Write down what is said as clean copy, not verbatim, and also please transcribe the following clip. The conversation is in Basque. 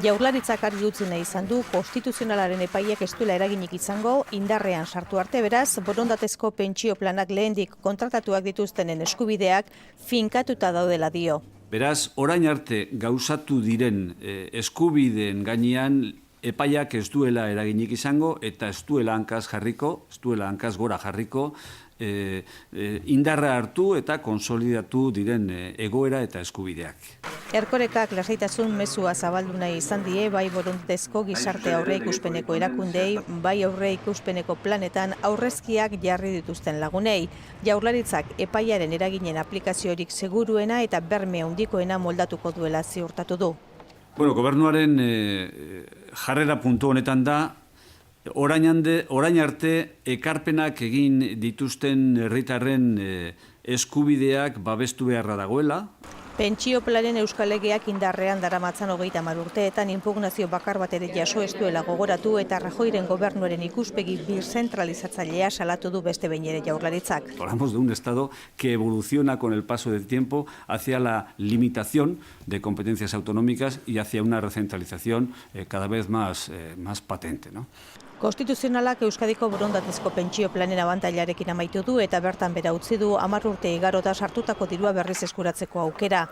Jaurlaritzak argi utzi nahi izan du konstituzionalaren epaiak ez duela eraginik izango indarrean sartu arte, beraz, borondatezko pentsio planak lehendik kontratatuak dituztenen eskubideak finkatuta daudela dio. Beraz, orain arte gauzatu diren eskubideen gainean epaiak ez duela eraginik izango eta ez duela hankaz gora jarriko, indarra hartu eta konsolidatu diren egoera eta eskubideak. Erkorekak lasaitasun mezua zabaldu nahi izan die, bai borondatezko gizarte aurre ikuspeneko erakundei, bai aurre ikuspeneko planetan aurrezkiak jarri dituzten lagunei. Jaurlaritzak epaiaren eraginen aplikaziorik seguruena eta berme handikoena moldatuko duela ziurtatu du. Gobernuaren jarrera puntu honetan da, orain arte ekarpenak egin dituzten herritarren eskubideak babestu beharra dagoela. Pentsio planen euskal legeak indarrean daramatzan 30 urteetan inpugnazio bakar bat ere jaso ez duela gogoratu eta Rajoyren gobernuaren ikuspegi birzentralizatzailea salatu du beste behin ere Jaurlaritzak. Hablamos de un Estado que evoluciona con el paso del tiempo hacia la limitación de competencias autonómicas y hacia una recentralización cada vez más patente, ¿no? Konstituzionalak Euskadiko borondatezko pentsio planen abantailarekin amaitu du eta bertan bera utzi du 10 urte igarota sartutako dirua berriz eskuratzeko aukera.